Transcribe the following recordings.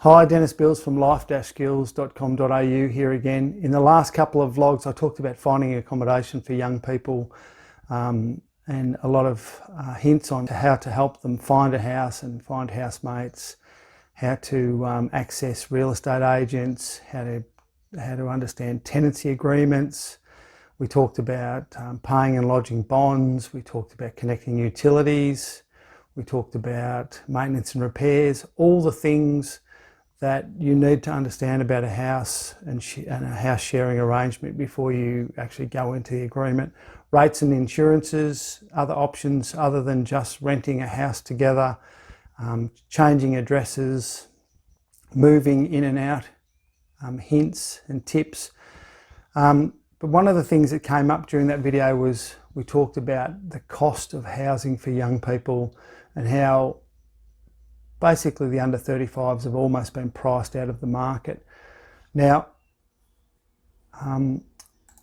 Hi, Dennis Bills from life-skills.com.au here again. In the last couple of vlogs I talked about finding accommodation for young people and a lot of hints on how to help them find a house and find housemates, how to access real estate agents, how to understand tenancy agreements. We talked about paying and lodging bonds, we talked about connecting utilities, we talked about maintenance and repairs, all the things that you need to understand about a house and a house sharing arrangement before you actually go into the agreement. Rates and insurances, other options other than just renting a house together, changing addresses, moving in and out, hints and tips. But one of the things that came up during that video was we talked about the cost of housing for young people and how basically the under 35s have almost been priced out of the market. Now,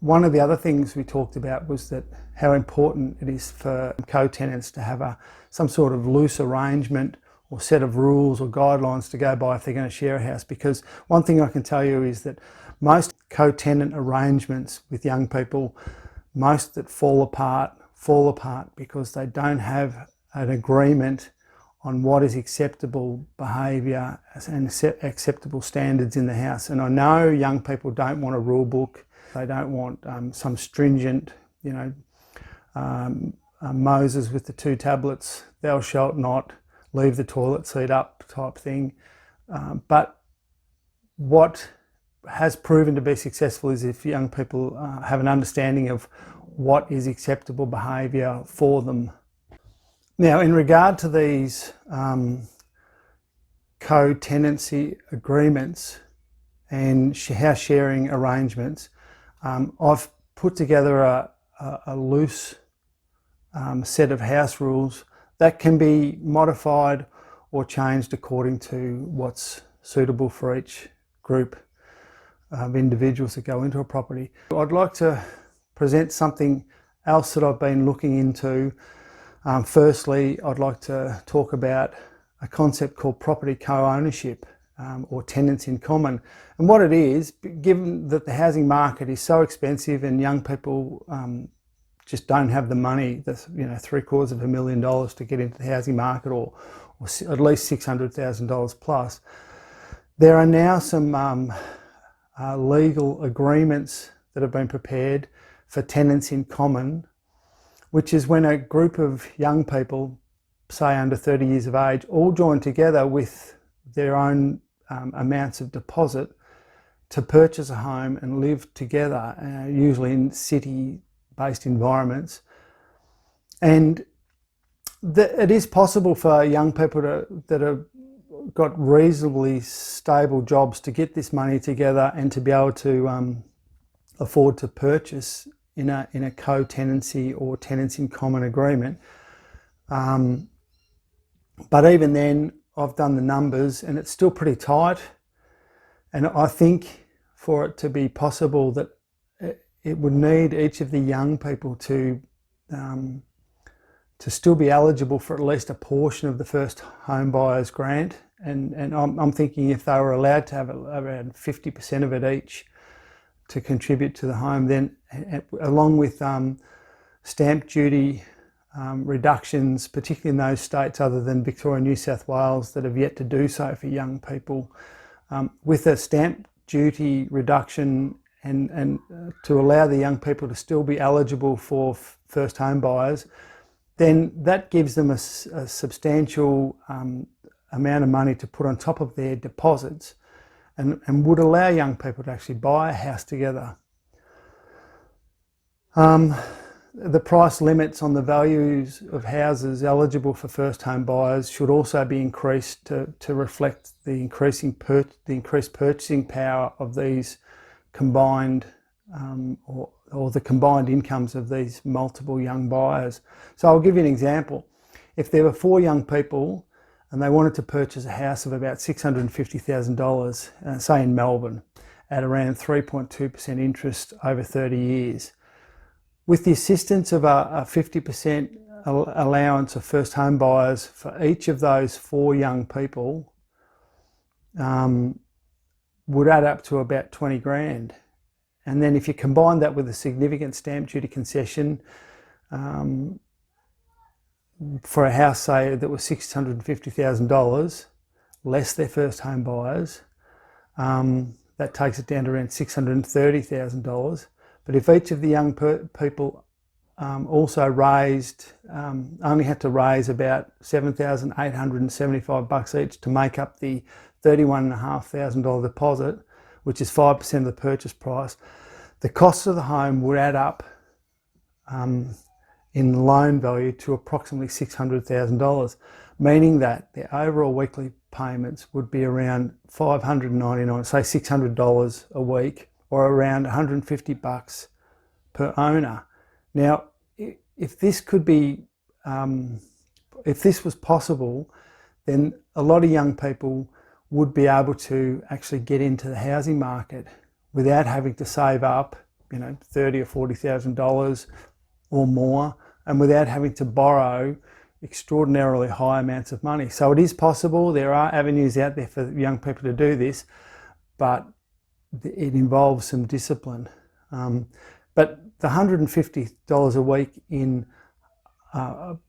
one of the other things we talked about was that how important it is for co-tenants to have some sort of loose arrangement or set of rules or guidelines to go by if they're going to share a house. Because one thing I can tell you is that most co-tenant arrangements with young people, most that fall apart because they don't have an agreement on what is acceptable behaviour and acceptable standards in the house. And I know young people don't want a rule book. They don't want some stringent, Moses with the two tablets, thou shalt not leave the toilet seat up type thing. But what has proven to be successful is if young people have an understanding of what is acceptable behaviour for them. Now, in regard to these co-tenancy agreements and house sharing arrangements, I've put together a loose set of house rules that can be modified or changed according to what's suitable for each group of individuals that go into a property. I'd like to present something else that I've been looking into. Firstly, I'd like to talk about a concept called property co-ownership or tenants in common. And what it is, given that the housing market is so expensive and young people just don't have the money, $750,000 to get into the housing market or at least $600,000 plus, there are now some legal agreements that have been prepared for tenants in common, which is when a group of young people, say under 30 years of age, all join together with their own amounts of deposit to purchase a home and live together, usually in city-based environments. And it is possible for young people that have got reasonably stable jobs to get this money together and to be able to afford to purchase in a co-tenancy or tenants in common agreement. But even then, I've done the numbers and it's still pretty tight. And I think for it to be possible that it would need each of the young people to still be eligible for at least a portion of the first home buyer's grant. And I'm thinking if they were allowed to have around 50% of it each to contribute to the home, then along with stamp duty reductions, particularly in those states other than Victoria and New South Wales that have yet to do so for young people, with a stamp duty reduction and to allow the young people to still be eligible for first home buyers, then that gives them a substantial amount of money to put on top of their deposits and would allow young people to actually buy a house together. The price limits on the values of houses eligible for first home buyers should also be increased to reflect the increased purchasing power of these combined or the combined incomes of these multiple young buyers. So I'll give you an example. If there were 4 young people and they wanted to purchase a house of about $650,000, say in Melbourne, at around 3.2% interest over 30 years, with the assistance of a 50% allowance of first home buyers for each of those 4 young people, would add up to about 20 grand. And then if you combine that with a significant stamp duty concession for a house, say, that was $650,000, less their first home buyers, that takes it down to around $630,000. But if each of the young people also raised, only had to raise about $7,875 each to make up the $31,500 deposit, which is 5% of the purchase price, the cost of the home would add up in loan value to approximately $600,000, meaning that the overall weekly payments would be around $599, say $600 a week, or around $150 per owner. Now, if this could be, if this was possible, then a lot of young people would be able to actually get into the housing market without having to save up, $30,000 or $40,000 or more, and without having to borrow extraordinarily high amounts of money. So it is possible. There are avenues out there for young people to do this, but it involves some discipline. But the $150 a week in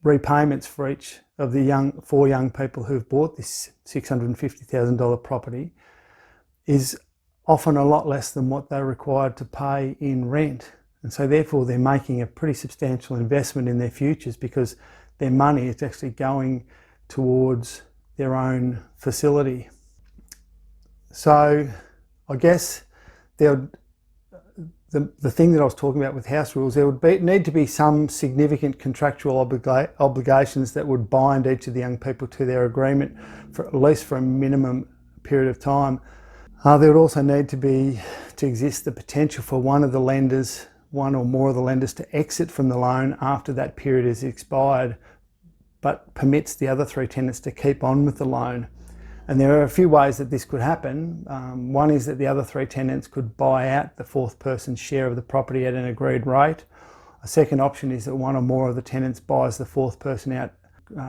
repayments for each of the four young people who've bought this $650,000 property is often a lot less than what they're required to pay in rent. And so therefore they're making a pretty substantial investment in their futures, because their money is actually going towards their own facility. So I guess the thing that I was talking about with house rules, there would need to be some significant contractual obligations that would bind each of the young people to their agreement, for at least for a minimum period of time. There would also need to exist the potential for one or more of the lenders to exit from the loan after that period has expired, but permits the other three tenants to keep on with the loan. And there are a few ways that this could happen. One is that the other three tenants could buy out the fourth person's share of the property at an agreed rate. A second option is that one or more of the tenants buys the fourth person out,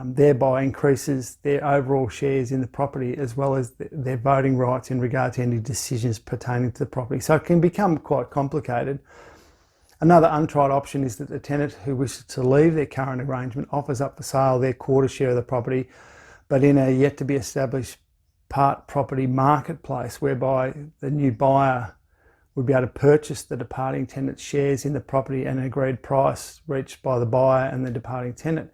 thereby increases their overall shares in the property, as well as their voting rights in regard to any decisions pertaining to the property. So it can become quite complicated. Another untried option is that the tenant who wishes to leave their current arrangement offers up for sale their quarter share of the property, but in a yet to be established part property marketplace, whereby the new buyer would be able to purchase the departing tenant's shares in the property at an agreed price reached by the buyer and the departing tenant.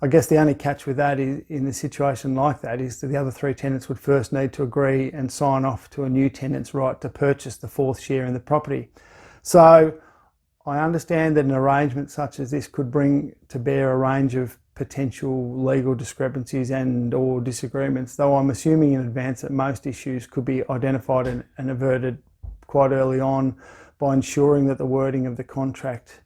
I guess the only catch with that is, in a situation like that, is that the other three tenants would first need to agree and sign off to a new tenant's right to purchase the fourth share in the property. So I understand that an arrangement such as this could bring to bear a range of potential legal discrepancies and or disagreements, though I'm assuming in advance that most issues could be identified and averted quite early on by ensuring that the wording of the contract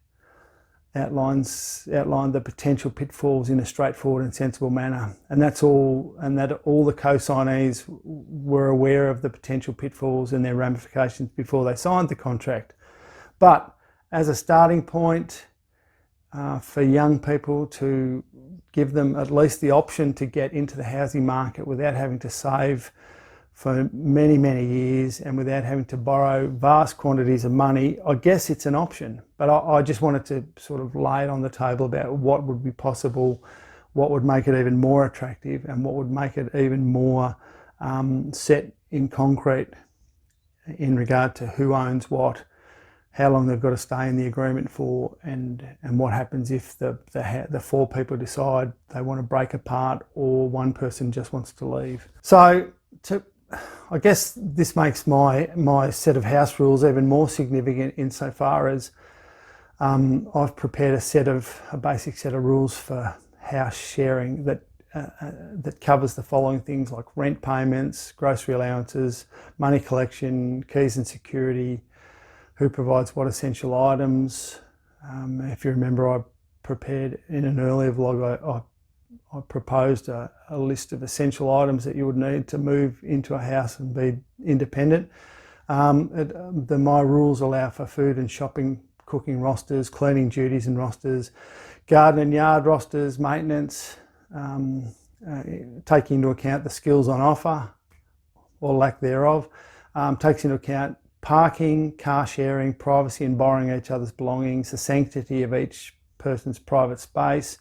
outlined the potential pitfalls in a straightforward and sensible manner, and that all the co-signees were aware of the potential pitfalls and their ramifications before they signed the contract. But as a starting point for young people, to give them at least the option to get into the housing market without having to save for many, many years and without having to borrow vast quantities of money, I guess it's an option. But I just wanted to sort of lay it on the table about what would be possible, what would make it even more attractive, and what would make it even more set in concrete in regard to who owns what, how long they've got to stay in the agreement for, and what happens if the four people decide they want to break apart or one person just wants to leave. So I guess this makes my set of house rules even more significant, insofar as I've prepared a basic set of rules for house sharing that covers the following things, like rent payments, grocery allowances, money collection, keys and security, who provides what essential items. If you remember, I prepared in an earlier vlog, I proposed a list of essential items that you would need to move into a house and be independent. My rules allow for food and shopping, cooking rosters, cleaning duties and rosters, garden and yard rosters, maintenance, taking into account the skills on offer, or lack thereof. Takes into account parking, car sharing, privacy and borrowing each other's belongings, the sanctity of each person's private space,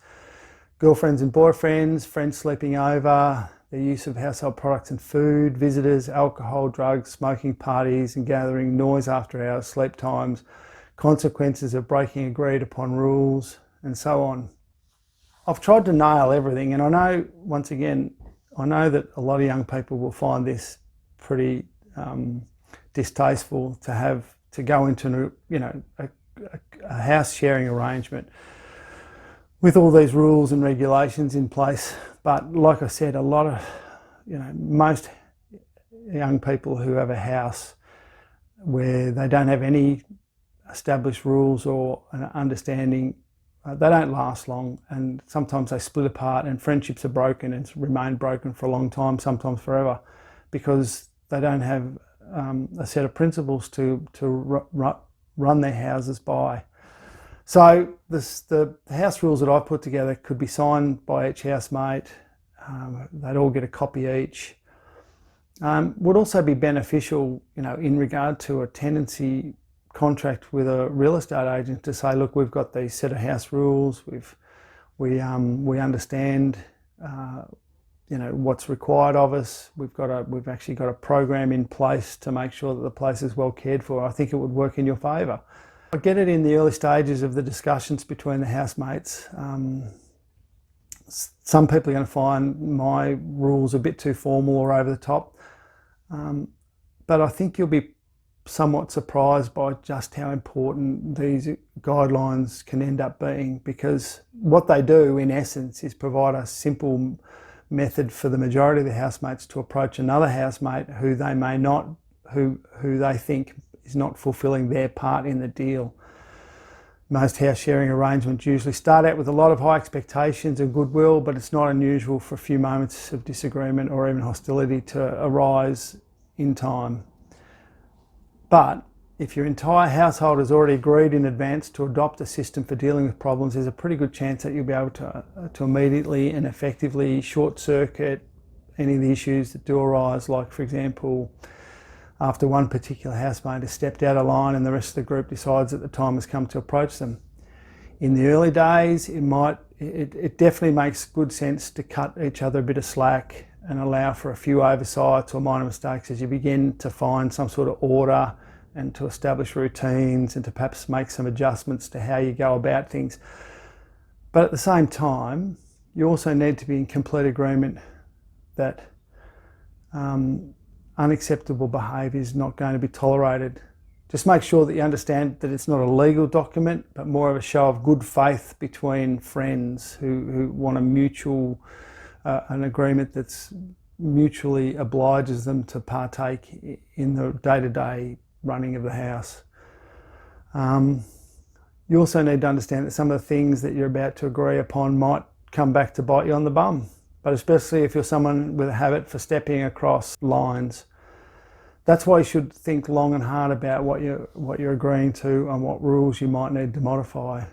girlfriends and boyfriends, friends sleeping over, the use of household products and food, visitors, alcohol, drugs, smoking parties and gathering, noise after hours, sleep times, consequences of breaking agreed upon rules, and so on. I've tried to nail everything, and I know, once again, I know that a lot of young people will find this pretty distasteful to go into a house sharing arrangement with all these rules and regulations in place. But like I said, most young people who have a house where they don't have any established rules or an understanding, they don't last long, and sometimes they split apart and friendships are broken and remain broken for a long time, sometimes forever, because they don't have a set of principles to run their houses by. So the house rules that I've put together could be signed by each housemate. They'd all get a copy each. Would also be beneficial, in regard to a tenancy contract with a real estate agent, to say, look, we've got these set of house rules. We understand, what's required of us. We've actually got a program in place to make sure that the place is well cared for. I think it would work in your favour. I get it in the early stages of the discussions between the housemates. Some people are going to find my rules a bit too formal or over the top, but I think you'll be somewhat surprised by just how important these guidelines can end up being, because what they do in essence is provide a simple method for the majority of the housemates to approach another housemate who they think is not fulfilling their part in the deal. Most house sharing arrangements usually start out with a lot of high expectations and goodwill, but it's not unusual for a few moments of disagreement or even hostility to arise in time. But if your entire household has already agreed in advance to adopt a system for dealing with problems, there's a pretty good chance that you'll be able to immediately and effectively short-circuit any of the issues that do arise, like, for example, after one particular housemate has stepped out of line and the rest of the group decides that the time has come to approach them. In the early days, it definitely makes good sense to cut each other a bit of slack and allow for a few oversights or minor mistakes as you begin to find some sort of order and to establish routines and to perhaps make some adjustments to how you go about things. But at the same time, you also need to be in complete agreement that unacceptable behaviour is not going to be tolerated. Just make sure that you understand that it's not a legal document, but more of a show of good faith between friends who want an agreement that's mutually obliges them to partake in the day-to-day running of the house. You also need to understand that some of the things that you're about to agree upon might come back to bite you on the bum, but especially if you're someone with a habit for stepping across lines. That's why you should think long and hard about what you're agreeing to and what rules you might need to modify.